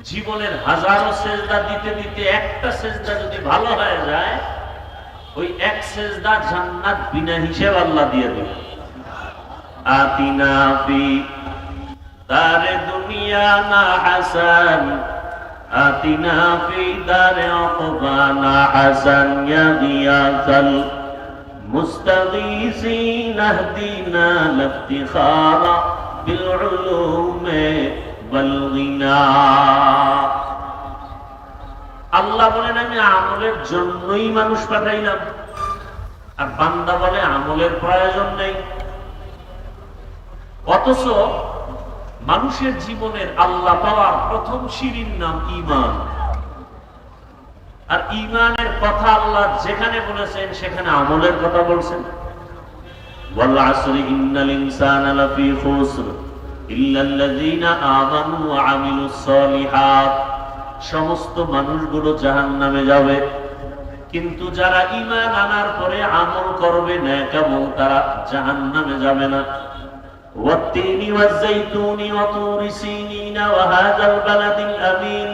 জীবনের হাজারো সেজদা দিতে দিতে একটা সেজদা যদি ভালো হয়ে যায়, ওই এক সেজদা জান্নাত বিনা হিসেব আল্লাহ দিয়ে দেবে। আতিনা ফি দারে দুনিয়া না হাসান, আতিনা ফি দারে উকবানা হাসান, ইয়া গিয়াসাল মুস্তাগীসিন আহদিনা লিফতিখারা বিল উলুমে ওয়াল গিনা। আল্লাহ বলেন আমি আমলের জন্যই মানুষ পাঠাইলাম, আর বান্দা বলে আমলের প্রয়োজন নেই। অথচ মানুষের জীবনের আল্লাহ পাওয়ার প্রথম সিঁড়ির নাম ঈমান। আর ঈমানের কথা আল্লাহ যেখানে বলেছেন সেখানে আমলের কথা বলছেন। ওয়াল আসরি ইন্নাল ইনসানা লাফি খুসর ইল্লাল্লাযীনা আমানু ওয়া আমিলুস সালিহাত। সমস্ত মানুষগুলো জাহান্নামে যাবে, কিন্তু যারা ঈমান আনার পরে আমল করবে নেক আমল, তারা জাহান্নামে যাবে না। والتين والزيتون وطور سينين وهذا البلد الأمين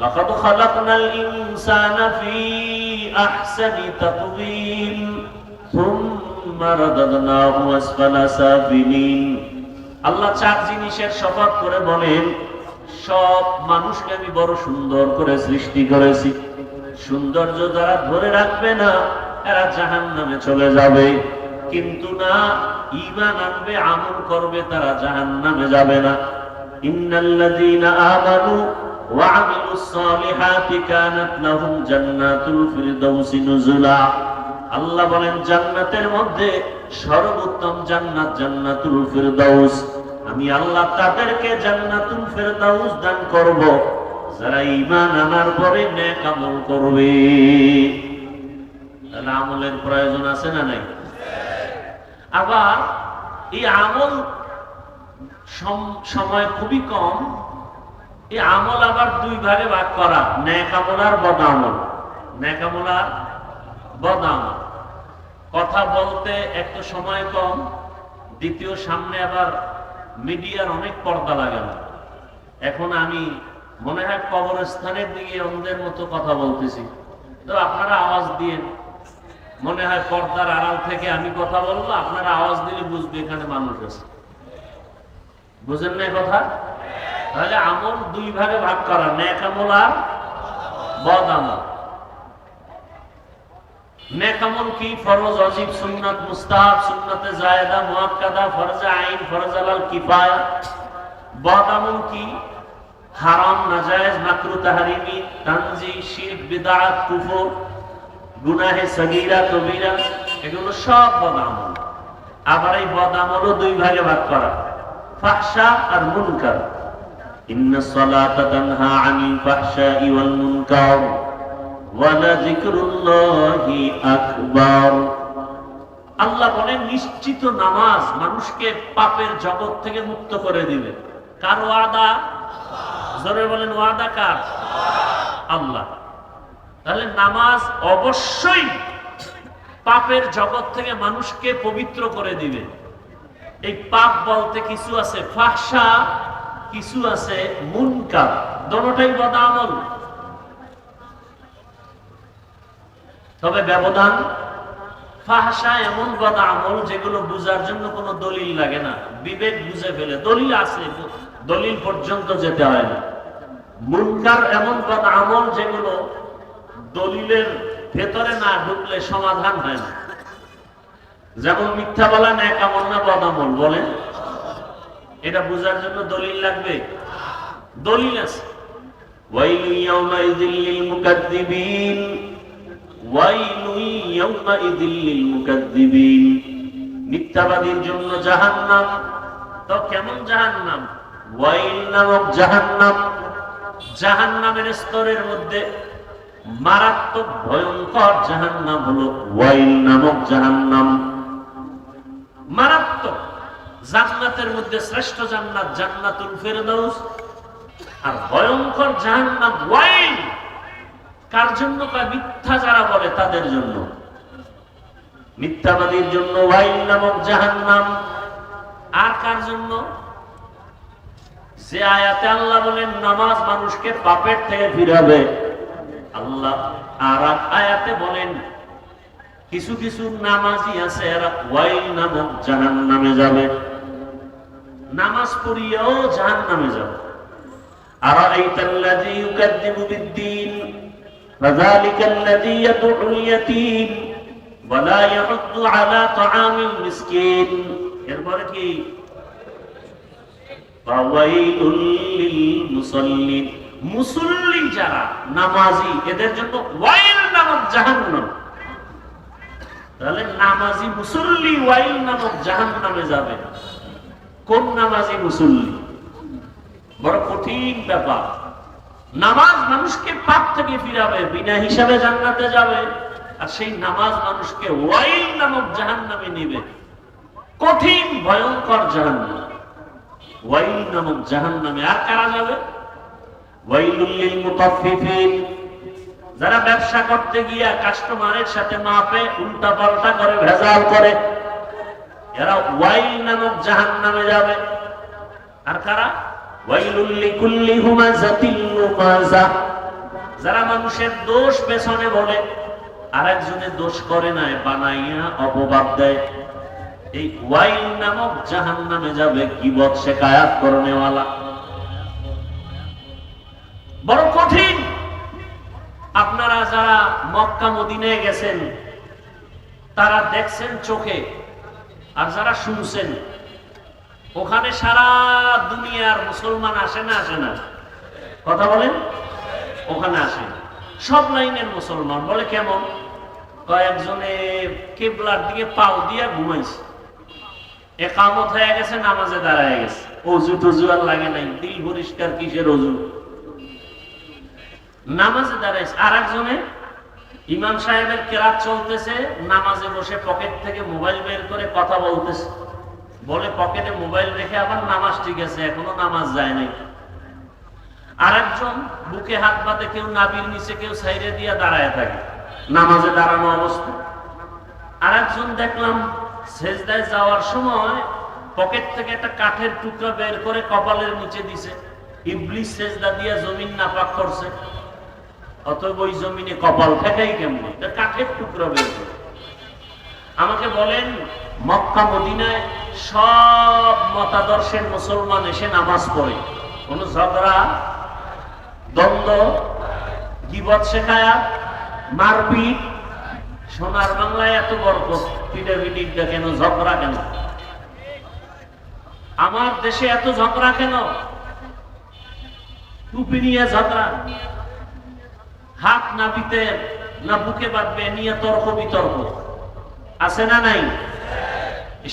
لقد خلقنا الإنسان في أحسن تقويم ثم رددناه أسفل سافلين। আল্লাহ চার জিনিসের শপথ করে বলেন, সব মানুষকে আমি বড় সুন্দর করে সৃষ্টি করেছি। সৌন্দর্য যারা ধরে রাখবে না এরা জাহান্নামে চলে যাবে, কিন্তু না, ঈমান আনবে আমল করবে তারা জাহান্নামে যাবে না। ইন্নাল্লাযীনা আমানু ওয়া আমিলুস সালিহাতি কানাত লাহুম জান্নাতুল ফিরদাউসি নুজুলা। আল্লাহ বলেন জান্নাতের মধ্যে সর্বোত্তম জান্নাত জান্নাতুল ফিরদাউস। আমি আল্লাহ তাদেরকে জান্নাতুল ফিরদাউস দান করব যারা ঈমান আনার পরে নেক আমল করবে। তাহলে আমলের প্রয়োজন আছে না নাই? আবার এই আমল সময় খুবই কম। এই আমল আবার দুই ভাগে ভাগ করা, নেক আমল আর বদ আমল। নেক আমল আর বদ আমল। কথা বলতে একটু সময় কম, দ্বিতীয় সামনে আবার মিডিয়ার অনেক পর্দা লাগে না। এখন আমি মনে হয় কবরস্থানের দিকে অন্ধের মতো কথা বলতেছি, তো আপনারা আওয়াজ দিয়ে, মনে হয় পর্দার আড়াল থেকে আমি কথা বলবো, আপনারা আওয়াজ দিলে বুঝবে এখানে মানুষ আছে। বুঝেন না কথা? তাহলে আমল দুই ভাগে ভাগ করা, নেক আমল আর বদ আমল। নেক আমল কি? ফরজ, ওয়াজিব, সুন্নাত, মুস্তাহাব, সুন্নাতে জায়েদা, মুআক্কাদা, ফরজে আইন, ফরজে আল কিফায়া। বদ আমল কি? হারাম, নাজায়েজ, মাকরুহ, তাহরিমি, তানজি, শিরক, বিদআত, কুফর, গুনাহে সগীরা, কবীরা, এগুলো সব বদ আমল। আবার এই বদ আমলও দুই ভাগে ভাগ করা, ফাহশা আর মুনকার। ইন্নাস সালাতা তানহা আনিল ফাহশাই ওয়াল মুনকার ওয়া লাযিকরুল্লাহি আকবার। আল্লাহ বলেন নিশ্চিত নামাজ মানুষকে পাপের জগৎ থেকে মুক্ত করে দিবে। কার ওয়াদা? জোরে বলেন, ওয়াদা কার? আল্লাহ। তাহলে নামাজ অবশ্যই পাপের জগৎ থেকে মানুষকে পবিত্র করে দিবে। এই পাপ বলতে কিছু আছে ফাহশা, কিছু আছে মুনকার, দুটোটাই বদ আমল। তবে ব্যবধান, ফাহশা এমন বদ আমল যেগুলো বুঝার জন্য কোনো দলিল লাগে না, বিবেক বুঝে ফেলে, দলিল আছে, দলিল পর্যন্ত যেতে হয় না। মুনকার এমন বদ আমল যেগুলো দলিলের ভেতরে না ঢুকলে সমাধান হয় না। যেমন মিথ্যা বলা নেক আমল না বদ আমল? বলেন, এটা বুঝার জন্য দলিল লাগবে? দলিল আছে। ওয়াইলু ইয়াউমাইযিল লিল মুকাদ্দিবিন, ওয়াইলু ইয়াউমাইযিল লিল মুকাদ্দিবিন। মিথ্যাবাদীর জন্য জাহান্নাম। তো কেমন জাহান্নাম? ওয়াইল নামক জাহান্নাম। জাহান্নামের স্তরের মধ্যে মারাত্মক ভয়ঙ্কর জাহান্নাম হলো ওয়াইল নামক জাহান্নাম। মারাত্মক। জান্নাতের মধ্যে শ্রেষ্ঠ জান্নাত জান্নাতুল ফিরদাউস, আর ভয়ঙ্কর জাহান্নাম ওয়াইল। কার জন্য? মিথ্যা যারা বলে তাদের জন্য। মিথ্যাবাদীর জন্য ওয়াইল নামক জাহান্নাম। আর কার জন্য? যে আয়াতে আল্লাহ বলেন নামাজ মানুষকে পাপের থেকে ফিরাবে, আল্লাহ আর এক আয়াতে বলেন কিছু কিছু নামাজি আছে এরা ওয়াইল নামক জাহান্নামে যাবে, নামাজ পড়িয়াও জাহান্নামে যাবে। আরাআইতাল্লাযী ইউকাযযিবু বিদ্দীন ফাযালিকাল্লাযী ইয়াদউল ইয়াতীম ওয়া লা ইয়াহুদ্দু আলা তাআমিল মিসকিন। এরপরে কি? ফাওয়াইলুল লিল মুসাল্লিন, মুসল্লি যারা নামাজি এদের জন্য ওয়াইল নামক জাহান্নাম। তাহলে নামাজি মুসল্লি ওয়াইল নামক জাহান্নামে যাবে। কোন নামাজি মুসল্লি? বড় কঠিন ব্যাপার। নামাজ মানুষকে পাপ থেকে ফিরাবে, বিনা হিসাবে জান্নাতে যাবে, আর সেই নামাজ মানুষকে ওয়াইল নামক জাহান্নামে নিবে। কঠিন ভয়ঙ্কর জাহান্নাম, ওয়াইল নামক জাহান্নামে। আর কারা যাবে? ওয়াইলুল লিল মুতাফফিফিন, যারা ব্যবসা করতে গিয়া কাস্টমারের সাথে মাপে উল্টা পাল্টা করে, ভেজাল করে, এরা ওয়াইল নামক জাহান্নামে যাবে। আর কারা? ওয়াইলুল লিকুল্লি হুমাযাতিল লুমাযা, যারা মানুষের দোষ পেছনে বলে আরেকজনের দোষ করে নাই, বানাইয়া অপবাদ দেয়, এই ওয়াইল নামক জাহান্নামে যাবে। গীবত শিকায়াত করনেওয়ালা, বড় কঠিন। আপনারা যারা মক্কা মদিনায় গেছেন তারা দেখছেন চোখে, আর যারা শুনছেন, ওখানে সারা দুনিয়ার মুসলমান আসে না? আসে না? কথা বলেন। ওখানে আসে সব লাইনের মুসলমান। বলে কেমন? কয়েকজনে কিবলার দিকে পাও দিয়া ঘুমাইছে, একামত হয়ে গেছে, নামাজে দাঁড়ায় গেছে, অজু টজু আর লাগে নাই, দিল পরিষ্কার, কিসের অজু, নামাজে দাঁড়াইছে। আর একজনে ইমাম সাহেবের কেরাত চলতেছে, নামাজে বসে পকেট থেকে মোবাইল বের করে কথা বলতেছে। বলে পকেটে মোবাইল রেখে আবার নামাজ ঠিক আছে, এখনো নামাজ যায় নাই। আর একজন বুকে হাত বাঁধে, কেউ নাভির নিচে, কেউ সাইডে দিয়া দাঁড়ায় থাকে, নামাজে দাঁড়ানো অবস্থা। আর একজন দেখলাম সেজদায় যাওয়ার সময় পকেট থেকে একটা কাঠের টুকরা বের করে কপালের নিচে দিছে। ইবলিস সেজদা দিয়া জমিন নাপাক করছে, অতএব ওই জমিনে কপাল ঠেকাই কেমনে? কাঠের টুকরা বের করে। আমাকে বলেন, মক্কা মদিনায় সব মতাদর্শের মুসলমান এসে নামাজ পড়ে, কোন ঝগড়া, দ্বন্দ্ব, গীবত শিকায়াত, মারপিট। সোনার বাংলায় এত বরকত, পিটাপিটিটা কেন? ঝগড়া কেন? আমার দেশে এত ঝগড়া কেন? টুপি নিয়ে ঝগড়া, হাত নাবিতে না বুকে বাঁধবে নিয়ে তর্ক বিতর্ক, আছে না নাই?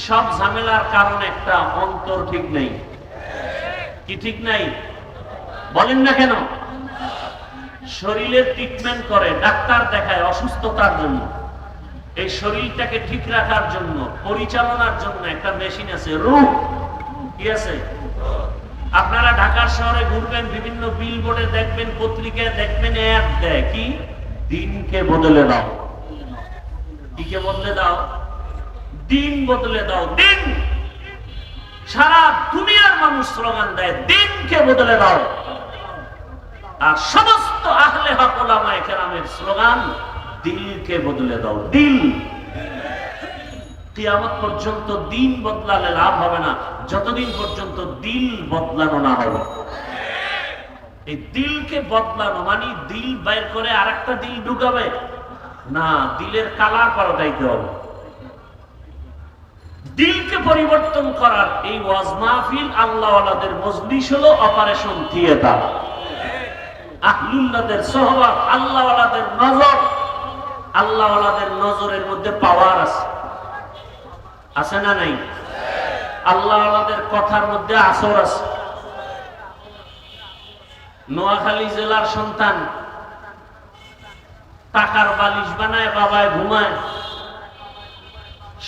সব ঝামেলার কারণ একটা, অন্তর ঠিক নেই। কি ঠিক নাই? বলেন না কেন? শরীরের ট্রিটমেন্ট করে, ডাক্তার দেখায় অসুস্থতার জন্য। এই শরীরটাকে ঠিক রাখার জন্য, পরিচালনার জন্য একটা মেশিন আছে, রূহ। কি আছে? আপনারা ঢাকার শহরে ঘুরবেন, বিভিন্ন বিলবোর্ডে দেখবেন, পত্রিকায় দেখবেন, অ্যাড দেয় কি? দিনকে বদলে দাও। দিকে বদলে দাও, দিন বদলে দাও, দিন। সারা দুনিয়ার মানুষ স্লোগান দেয়, দিনকে বদলে দাও। আর সমস্ত আহলে হক ওলামায়ে কেরামের স্লোগান, দিলকে বদলে দাও, দিল। কিয়ামত পর্যন্ত দিন বদলালে লাভ হবে না, যতদিন পর্যন্ত দিল বদলানো না হবে। এই দিলকে বদলানো মানে দিল বাইর করে আরেকটা দিল ঢুকাবে না, দিলের কালার পাল্টাইতে হবে। দিলকে পরিবর্তন করার এই ওয়াজ মাহফিল, আল্লাহওয়ালাদের মজলিস হলো অপারেশন থিয়েটার। আহলুল্লাহদের সোহবত, আল্লাহওয়ালাদের নজর, আল্লাহওয়ালাদের নজরের মধ্যে পাওয়ার আছে, আছে না নাই? আল্লাহওয়ালাদের কথার মধ্যে আসর আছে। নোয়াখালী জেলার সন্তান, টাকার বালিশ বানায় বাবায় ঘুমায়।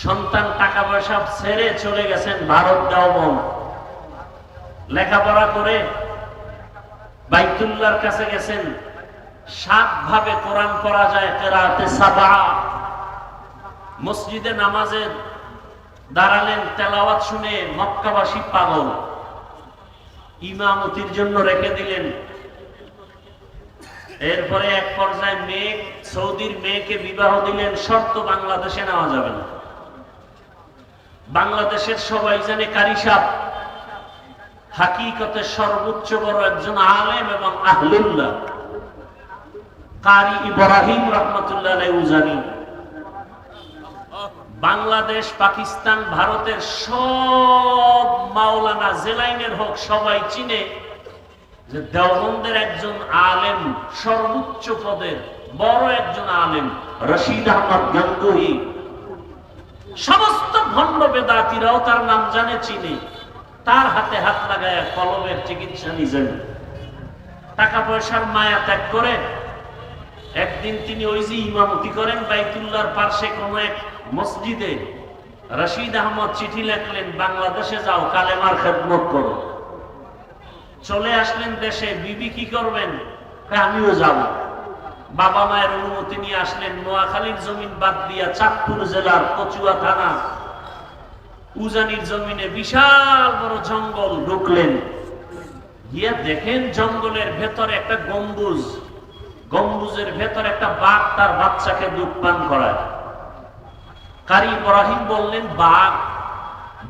সন্তান টাকা পয়সা ছেড়ে চলে গেছেন ভারত দেওবন, লেখাপড়া করে বাইতুল্লাহর কাছে গেছেন। 7 ভাবে কোরআন পড়া যায়, কেরাতে সাবা। মসজিদে নামাজে দাঁড়ালেন, তেলাওয়াত শুনে মক্কাবাসী পাগল। ইমামতির জন্য রেখে দিলেন। এরপরে এক পর্যায়ে মেয়ে, সৌদির মেয়েকে বিবাহ দিলেন, শর্ত বাংলাদেশে নেওয়া যাবে না। বাংলাদেশের সবাই জানে কারি সাহেব হাকিকতে সর্বোচ্চ বড় একজন আলেম এবং আহলুল্লাহ, কারি ইব্রাহিম রাহমাতুল্লাহ আলাইহি উজানি। বাংলাদেশ, পাকিস্তান, ভারতের সব মাওলানা জেলাইনের হোক সবাই চিনে যে দেওবন্দের একজন আলেম, সর্বোচ্চ পদের বড় একজন আলেম রশিদ আহমদ গঙ্গোহী। সমস্ত ভণ্ড বেদাতীরাও তার নাম জানে, চিনে। তার হাতে হাত লাগায় কলমের চিকিৎসা নিজেন। টাকা পয়সার মায়া ত্যাগ করে একদিন তিনি ওই যে ইমামতি করেন বাইতুল্লাহর পাশে কোন এক মসজিদে, রশিদ আহমদ চিঠি লিখলেন, বাংলাদেশে যাও, কালেমার খেদমত করো। চলে আসলেন দেশে। বিবি কি করবেন? আমিও যাব। বাবা মায়ের অনুমতি নিয়ে আসলেন। নোয়াখালীর জমিন বাদ দিয়া চাঁদপুর জেলার কচুয়া থানা উজানির জমিনে বিশাল বড় জঙ্গল ঢুকলেন। গিয়া দেখেন জঙ্গলের ভেতরে একটা গম্বুজ, গম্বুজের ভেতরে একটা বাঘ তার বাচ্চাকে দুধ পান করায়। কারি ইব্রাহিম বললেন, বাঘ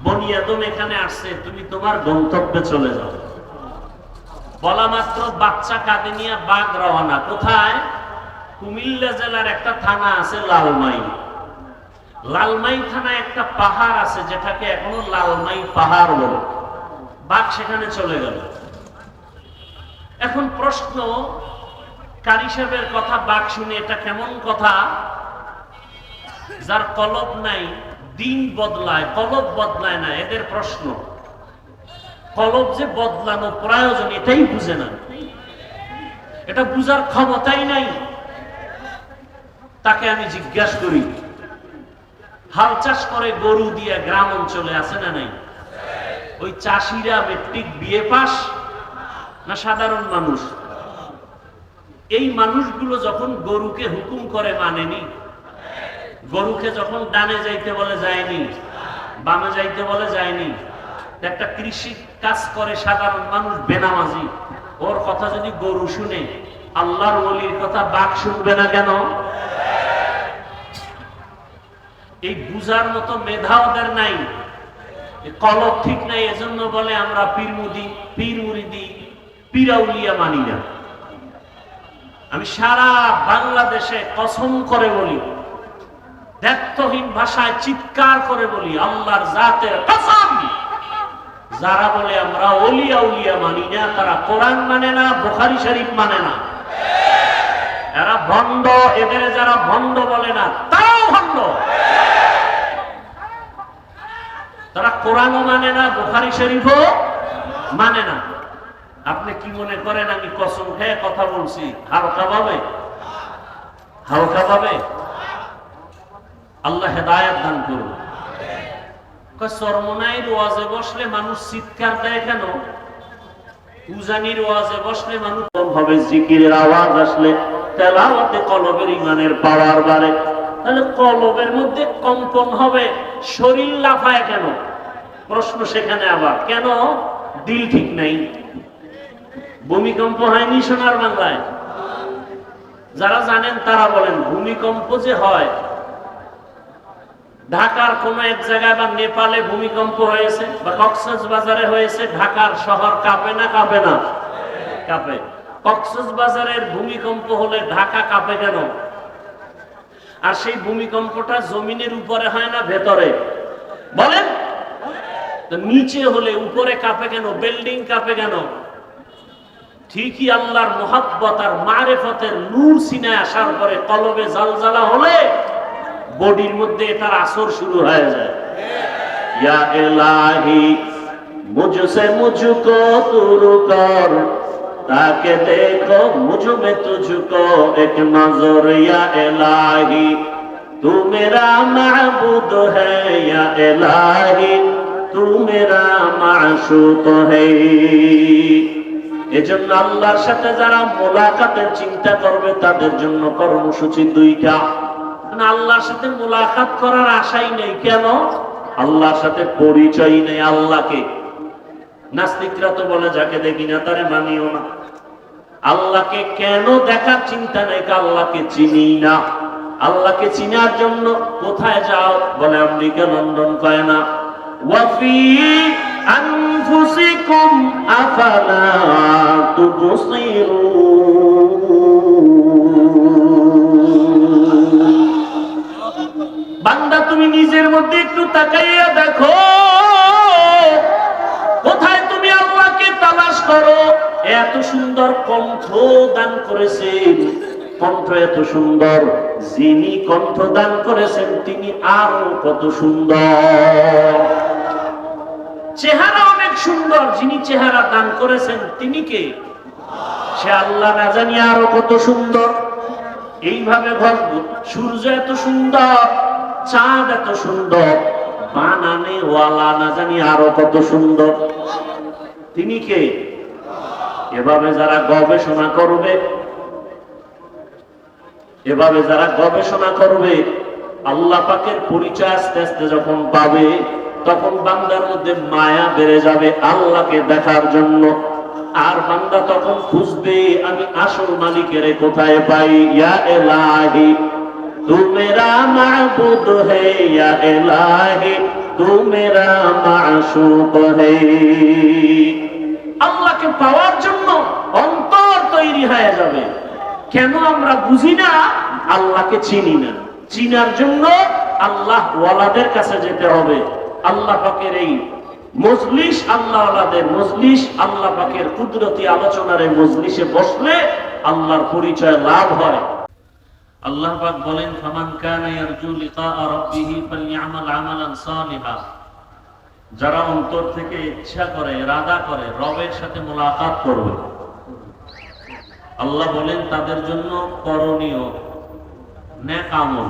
বনি আদম এখানে আসছে, তুমি তোমার গন্তব্যে চলে যাও। বলা মাত্র বাচ্চা কাঁধে নিয়ে বাঘ রওনা। কোথায়? কুমিল্লা জেলার একটা থানা আছে লালমাই। লালমাই থানায় একটা পাহাড় আছে যেটাকে এখনো লালমাই পাহাড় বলে। বাঘ সেখানে চলে গেল। এখন প্রশ্ন, কারি সাহেবের কথা বাঘ শুনে এটা কেমন কথা? যার কলব নাই দিন বদলায়, কলব বদলায় না। এদের প্রশ্ন, কলব যে বদলানো প্রয়োজন এটাই বুঝে না, এটা বুঝার ক্ষমতাই নাই। তাকে আমি জিজ্ঞাসা করি, হাল চাষ করে গরু দিয়ে গ্রাম অঞ্চলে আছে না নাই? ওই চাষিরা মেট্রিক বিএ পাস না সাধারণ মানুষ? এই মানুষগুলো যখন গরুকে হুকুম করে মানেনি, গরুকে যখন ডানে যাইতে বলে যায়নি, বামে যাইতে বলে যায়নি। একটা কৃষি কাজ করে সাধারণ মানুষ বেনামাজি, ওর কথা যদি গরু শুনে, আল্লাহর ওলির কথা বাঘ শুনবে না কেন? এই বুঝার মতো মেধা ওদের নাই, কলব ঠিক নাই। এজন্য বলে আমরা পীর মুরিদি, পীরাউলিয়া মানি না। আমি সারা বাংলাদেশে কসম করে বলি, দ্ব্যর্থহীন ভাষায় চিৎকার করে বলি, আল্লাহর জাতের কসম, যারা বলে আমরা ওলিয়া উলিয়া মানি না, তারা কোরআন মানে না, বুখারী শরীফ মানে না। এরা ভণ্ড। এদের যারা ভণ্ড বলে না তারাও ভণ্ড। তারা কোরআনও মানে না, বুখারী শরীফও মানে না। আপনি কি মনে করেন আমি কসম খেয়ে কথা বলছি হালকা ভাবে? হালকা ভাবে? আল্লাহ হেদায়েত দান করুন। চরমনাইর ওয়াজে বসলে মানুষ চিৎকার দেয় কেন? উজানির ওয়াজে বসলে মানুষ ভাবে জিকিরের আওয়াজ আসলে তেলাওয়াতে কলবের ঈমানের পাওয়ার বাড়ে। তাহলে কলবের মধ্যে কম্পন হবে, শরীর লাফায় কেন? প্রশ্ন সেখানে আবার, কেন? দিল ঠিক নাই। ভূমিকম্প হয়নি সোনার বাংলায়? যারা জানেন তারা বলেন, ভূমিকম্প যে হয় ঢাকার কোন এক জায়গায় বা নেপালে ভূমিকম্প হয়েছে বা কক্সবাজারে হয়েছে, ঢাকার শহর কাঁপে না? কাঁপে না? কাঁপে। কক্সবাজারের ভূমিকম্প হলে ঢাকা কাঁপে কেন? আর সেই ভূমিকম্পটা জমিনের উপরে হয় না ভেতরে? বলেন। নিচে হলে উপরে কাঁপে কেন? বিল্ডিং কাঁপে কেন? ঠিকই আল্লাহর মুহাব্বত আর মারেফতের নূর সিনায় আসার পরে কলবে জালজালা হলে বডির মধ্যে এটার আসর শুরু হয়ে যায়। ইয়া ইলাহি মুঝসে মুঝকো দূর কর, তাকে দেখো মুঝ মে তুঝকো এক নজর। ইয়া ইলাহি তু মেরা মাবুদ হ্যায়, ইয়া ইলাহি তু মেরা মাশুক হ্যায়। এজন্য আল্লাহর সাথে যারা মোলাকাতের চিন্তা করবে তাদের জন্য কর্মসূচি দুইটা। আল্লাহর সাথে মোলাকাত করার আশাই নেই। কেন? আল্লাহর সাথে পরিচয় নেই। আল্লাহকে নাস্তিকরা তো বলে যাকে দেখি না তারে মানিও না। আল্লাহকে কেন দেখার চিন্তা নেই, আল্লাহকে চিনি না। আল্লাহকে চিনার জন্য কোথায় যাও? বলে আমেরিকা, লন্ডন, কয় না। ওয়াফি আনফুসিকুম আফালা তুবসিরুন। বান্দা তুমি নিজের মধ্যে একটু তাকাইয়া দেখো, কোথায় তুমি আল্লাহকে তালাশ করো। এত সুন্দর কণ্ঠ দান করেছেন, কণ্ঠ এত সুন্দর, যিনি কণ্ঠ দান করেছেন তিনি আরো কত সুন্দর। চেহারা অনেক সুন্দর, যিনি চেহারা দান করেছেন তিনি কে? সে আল্লাহ, না জানি আরো কত সুন্দর। এইভাবে সূর্য এত সুন্দর, চাঁদ এত সুন্দর, বানানে ওয়ালা না জানি আরো কত সুন্দর। তিনি কে? এভাবে যারা গবেষণা করবে, এভাবে যারা গবেষণা করবে, আল্লাহ পাকের পরিচয় আস্তে আস্তে যখন পাবে, তখন বান্দার মধ্যে মায়া বেড়ে যাবে আল্লাহকে দেখার জন্য। আর বান্দা তখন খুঁজবে আমি আসল মালিকের কোথায় পাই। ইয়া ইলাহি তু মেরা মাবুদ হে, ইয়া ইলাহি তু মেরা মাশুক হে। আল্লাহকে পাওয়ার জন্য অন্তর তৈরি হয়ে যাবে। কেন আমরা বুঝি না? আল্লাহকে চিনি না। চিনার জন্য আল্লাহ ওয়ালাদের কাছে যেতে হবে। আল্লাহ পাকের এই মজলিস, আল্লাহ ওয়ালাদের মজলিস, আল্লাহ পাকের কুদরতি আলোচনার এই মজলিসে বসলে আল্লাহর পরিচয় লাভ হয়। আল্লাহ পাক বলেন, ফামান কানা ইয়ারজু লিকা রাব্বিহি ফালইআমাল আমালান সালিহা। যারা অন্তর থেকে ইচ্ছা করে, ইরাদা করে রবের সাথে মুলাকাত করবে, আল্লাহ বলেন তাদের জন্য করণীয় নেক আমল।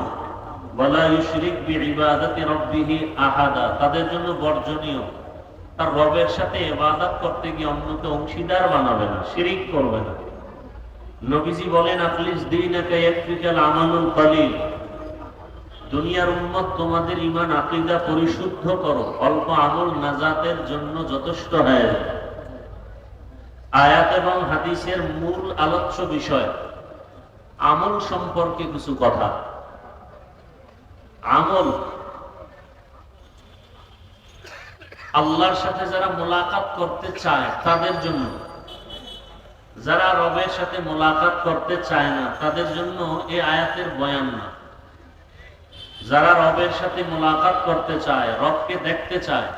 ওয়ালা ইউশরিক বিইবাদাতি রাব্বিহি আহাদা। তাদের জন্য বর্জনীয়, তার রবের সাথে ইবাদত করতে গিয়ে অন্যকে অংশীদার বানাবে না, শিরিক করবে না। নবীজি বলেন, আখলিস দীনাকা ইয়াকফিকাল আমালুল কলিল। দুনিয়ার উম্মত তোমাদের ঈমান আকীদা পরিশুদ্ধ করো, অল্প আমল নাজাতের জন্য যথেষ্ট হয়ে যায়। আয়াত এবং হাদিসের মূল আলোচ্য বিষয় আমল সম্পর্কে কিছু কথা। আমল, আল্লাহর সাথে যারা মোলাকাত করতে চায় তাদের জন্য, যারা রবের সাথে মোলাকাত করতে চায় না তাদের জন্য এই আয়াতের বয়ান না। যারা রবের সাথে মোলাকাত করতে চায়, রবকে দেখতে চায়,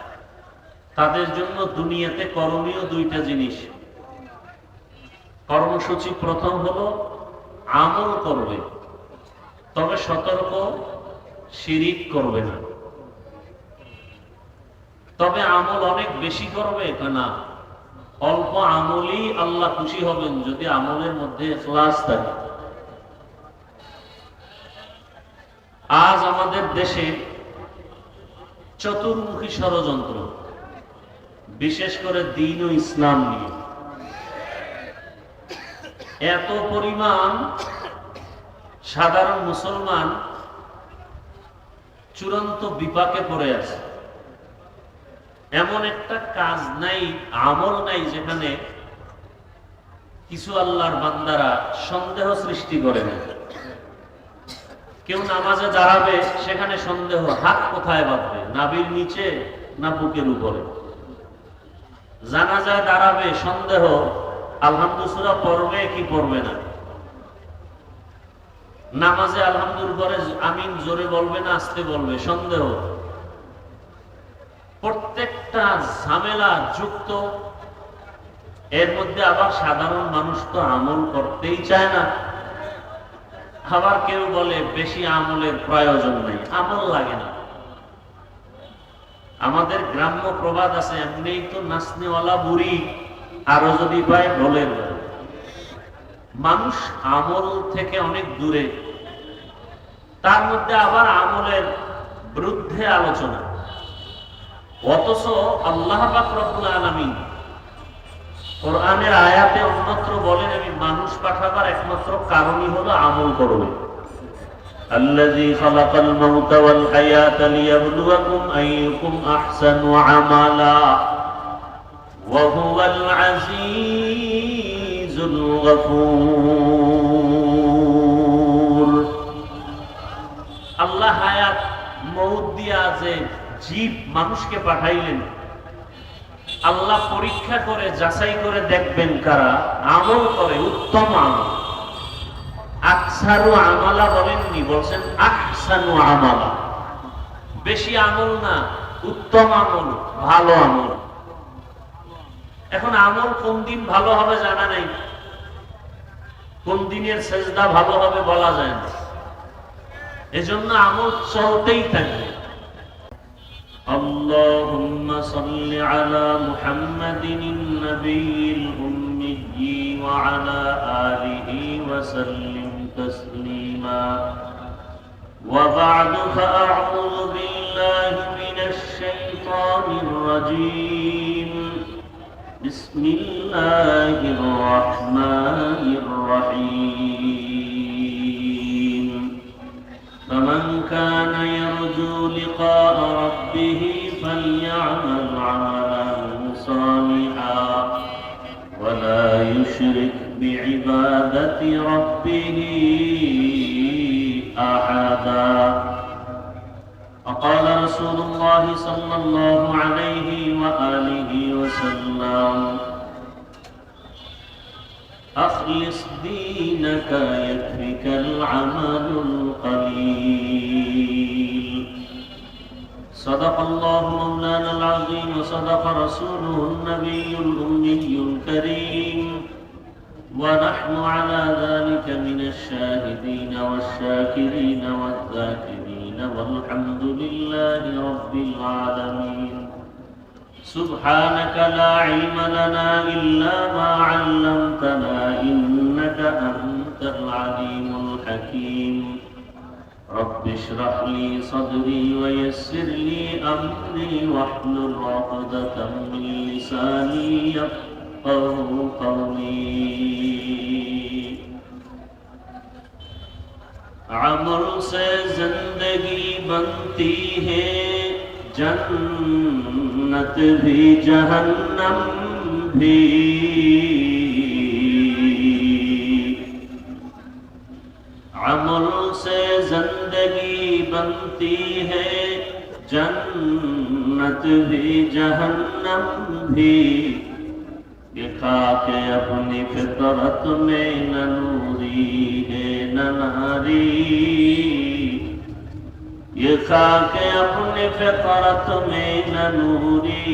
তাদের জন্য দুনিয়াতে করণীয় দুইটা জিনিস। কর্মসূচি প্রথম হলো আমল করবে, তবে সতর্ক, শিরিক করবে না। তবে আমল অনেক বেশি করবে না, অল্প আমলই আল্লাহ খুশি হবেন যদি আমলের মধ্যে ইখলাস থাকে। আজ আমাদের দেশে চতুর্মুখী ষড়যন্ত্র, বিশেষ করে দ্বীন ও ইসলাম নিয়ে এত পরিমাণ সাধারণ মুসলমান চূড়ান্ত বিপাকে পড়ে আছে। এমন একটা কাজ নাই, আমল নাই যেখানে কিছু আল্লাহর বান্দারা সন্দেহ সৃষ্টি করে না। কেউ নামাজে দাঁড়াবে, সেখানে সন্দেহ, হাত কোথায় বাঁধবে, নাভির নিচে না বুকের উপরে। জানাজায় দাঁড়াবে, সন্দেহ, আলহামদুলিল্লাহ পড়বে কি পড়বে না। নামাজে আলহামদুলিল্লাহ পরে আমিন জোরে বলবে না আস্তে বলবে, সন্দেহ। প্রত্যেকটা ঝামেলা যুক্ত। এর মধ্যে আবার সাধারণ মানুষ তো আমল করতেই চায় না। আবার কেউ বলে বেশি আমলের প্রয়োজন নেই, আমল লাগে না। আমাদের গ্রাম্য প্রবাদ আছে, এমনি তো নাচনেওয়ালা বুড়ি, আরো যদি পায় ঢোলের। মানুষ আমল থেকে অনেক দূরে, তার মধ্যে আবার আমলের বিরুদ্ধে আলোচনা। অথচ আল্লাহ পাক রব্বুল আলামিন কোরআনের আয়াতে অন্যত্র বলেন, আমি মানুষ পাঠাবার একমাত্র কারণই হলো আমল করবে। আল্লাযী খালাকাল মাউতা ওয়াল হায়াতা লিয়াবলুয়াকুম আইয়ুকুম আহসানু আমালা وهو العزيز الغفور আল্লাহ হায়াত মউত দিয়া যে জীব মানুষকে পাঠাইলেন, আল্লাহ পরীক্ষা করে যাচাই করে দেখবেন কারা আমল করে উত্তম আমল। আকসারু আমালা বলেননি, বলছেন আহসানু আমালা। বেশি আমল না, উত্তম আমল, ভালো আমল। এখন আমল কোন দিন ভালো হবে জানা নাই, কোন দিনের সেজদা ভালো হবে বলা যায় না, এজন্য আমল চলতেই থাকবে। اللهم صل على محمد النبي الأمي وعلى آله وسلم تسليما وبعد فأعوذ بالله من الشيطان الرجيم بسم الله الرحمن الرحيم فمن كان يرجو لقاء ربه فليعمل عملا صالحا ولا يشرك بعبادة ربه أحدا وقال رسول الله صلى الله عليه وآله وسلم أخلص دينك يكفك العمل القليل صدق الله مولانا العظيم وصدق رسوله النبي الأمي الكريم ونحن على ذلك من الشاهدين والشاكرين والذاكرين والحمد لله رب العالمين سبحانك لا علم لنا إلا ما علمتنا إنك أنت العليم الحكيم رب اشرح لي صدري ويسر لي أمري واحلل عقدة من لساني يفقهوا قولي عمل سے زندگی بنتی ہے जन्नत भी जहन्नम भी अमल से जिंदगी बनती है जन्नत भी जहन्नम भी ये खाके अपनी फितरत में न नूरी है न नारी ये खाके अपने फितरत में न नूरी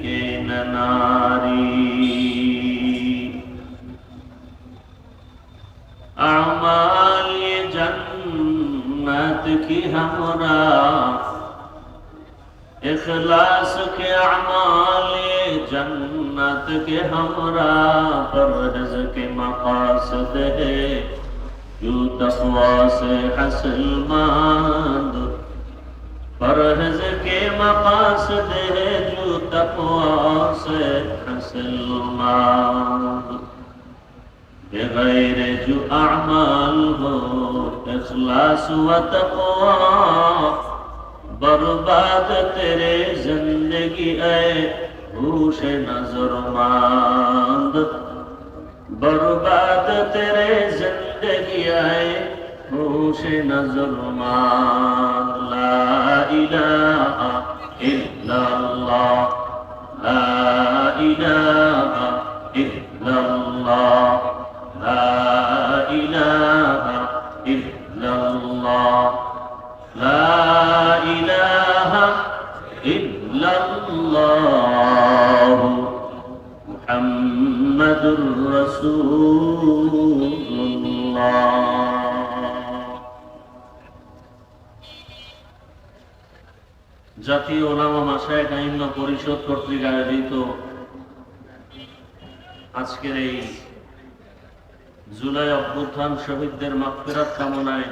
है न नारी अमाल ये जन्नत की हमरा इखलास के अमाल ये जन्नत के हमरा परहज़ के मक़ासद है यूं तक़वा से हासिल मंद परहज़ के मक़ासद है जो तक़वा से हासिल मंद बग़ैर जो अमाल हो इखलास व तक़वा बर्बाद तेरे जिंदगी ऐ होश नज़रमंद बर्बाद तेरे जिंदगी आए होश नज़रमंद ला इलाहा इल्लल्लाह ला इलाहा इल्लल्लाह ला इलाहा इल्लल्लाह ला इलाहा इल्लल्लाह मुहम्मदुर रसूलुल्लाह। জাতীয় ওলামা মাশায়েখ আইম্মা পরিষদ কর্তৃক আয়োজিত আজকের এই জুলাই অভ্যুত্থান শহীদদের মাগফিরাত কামনায়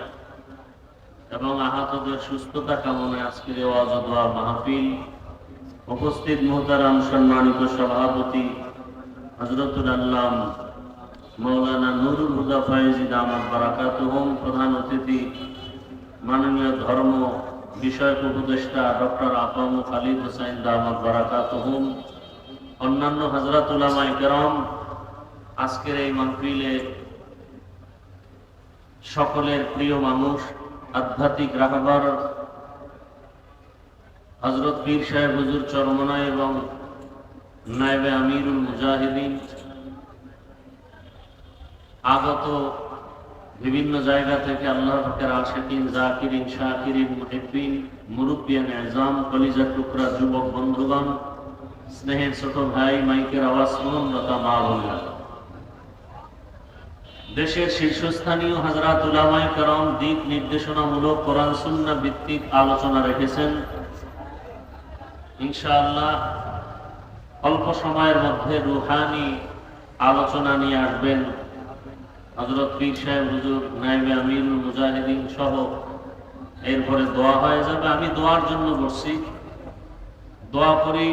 এবং আহতদের সুস্থতা কামনায় আজকের এই ওয়াজ ও দোয়া মাহফিল উপস্থিত মুহতারাম সম্মানিত সভাপতি হযরতুল আল্লাম মাওলানা নুরুল হুদা ফায়েজি দামাত বারাকাতুহুম, প্রধান অতিথি মাননীয় ধর্ম বিষয়ক উপদেষ্টা ডক্টর আফামু খালিদ হোসেন দামাত বারাকাতুহুম, অন্যান্য হযরত উলামায়ে কেরাম আজকের এই মাহফিলে সকলের প্রিয় মানুষ, আধ্যাত্মিক রাহবার হযরত পীর সাহেব হুজুর চরমনাই এবং নায়েবে আমিরুল মুজাহিদিন, আগত বিভিন্ন জায়গা থেকে আল্লাহর পাকের আশিকিন, জাকিরিন, শাকিরিন, মুহিব্বিন, মুরব্বিয়ান ইজাম, কলিজার টুকরা যুবক বন্ধুগণ, স্নেহের ছোট ভাই, মাইকের আওয়াজ শুননরতা মা বোনেরা, দেশের শীর্ষস্থানীয় হযরত উলামায়ে কেরাম দিক নির্দেশনামূলক কোরআন সুন্নাহ ভিত্তিক আলোচনা রেখেছেন। ইনশাআল্লাহ অল্প সময়ের মধ্যে রুহানি আলোচনা নিয়ে আসবেন হযরত পীর সাহেব হুজুর, নায়েবে আমিরুল মুজাহিদিন সহ। এরপরে দোয়া হয়ে যাবে। আমি দোয়ার জন্য বসছি, দোয়া করি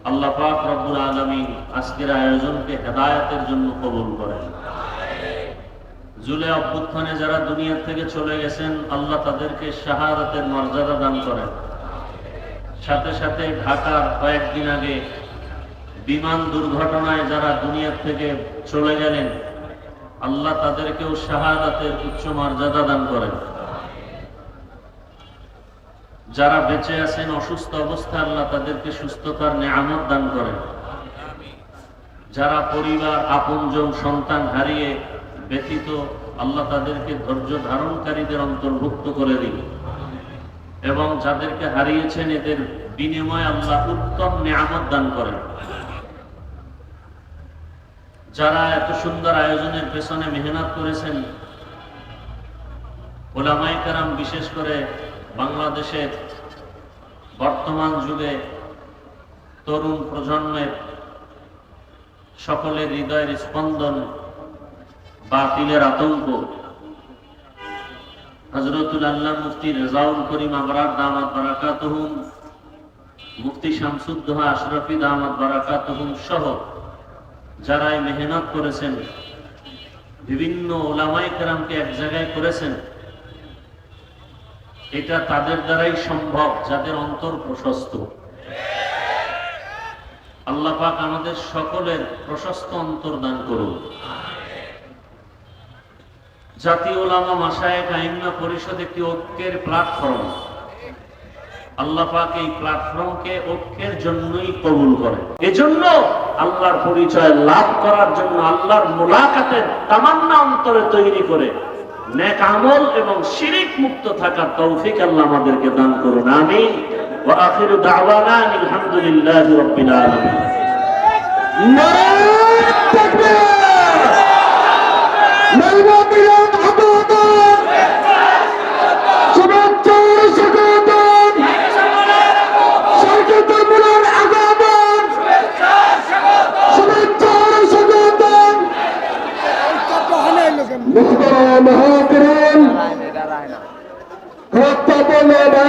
আল্লাহ পাক রব্বুল আলামিন আজকের আয়োজনকে হেদায়েতের জন্য কবুল করেন। জুলাই অভ্যুত্থানে যারা দুনিয়া থেকে চলে গেছেন, আল্লাহ তাদেরকে শাহাদাতের মর্যাদা দান করেন। সাথে সাথে ঢাকার কয়েকদিন আগে বিমান দুর্ঘটনায় যারা দুনিয়া থেকে চলে গেলেন, আল্লাহ তাদেরকেও শাহাদাতের উচ্চ মর্যাদা দান করেন। যারা বেঁচে আছেন অসুস্থ অবস্থায়, আল্লাহ তাদেরকে সুস্থতার নেয়ামত দান করেন। যারা পরিবার, আপনজন, সন্তান হারিয়ে ব্যথিত, আল্লাহ তাদেরকে ধৈর্য ধারণকারীদের অন্তর্ভুক্ত করে দিন এবং যাদেরকে হারিয়েছেন এদের বিনিময়ে আল্লাহ উত্তম নেয়ামত দান করেন। যারা এত সুন্দর আয়োজনের পেছনে মেহনত করেছেন, উলামায়ে কেরাম, বিশেষ করে বাংলাদেশের বর্তমান যুগে তরুণ প্রজন্মের সকলের হৃদয়ের স্পন্দন, বাতিলের আতঙ্ক, হযরতুল আল্লাহ মুফতি রেজাউল করিম আবরার দামাত বারাকাতুহুম, মুফতি শামসুদ্দোহা আশরাফি দামাত বারাকাতুহুম সহ যারা মেহনত করেছেন, বিভিন্ন উলামায়ে কেরামকে এক জায়গায় করেছেন, এটা তাদের দ্বারাই সম্ভব যাদের অন্তর প্রশস্ত। আল্লাহ পাক আমাদের সকলের প্রশস্ত অন্তর দান করুন। জাতীয় উলামা মাশায়েখ আইম্মা পরিষদ একটি ঐক্যের প্ল্যাটফর্ম। আল্লাহ পাক এই প্ল্যাটফর্মকে ঐক্যের জন্যই কবুল করেন। এজন্য আল্লাহর পরিচয় লাভ করার জন্য, আল্লাহর মুলাকাতের তামান্না অন্তরে তৈরি করে নেক আমল এবং শিরক মুক্ত থাকার তৌফিক আল্লাহ আমাদেরকে দান করুন। আমিন। ওয়া আখিরু দাওয়ানা আলহামদুলিল্লাহি রাব্বিল আলামিন। নারায়ে তাকবীর। محترم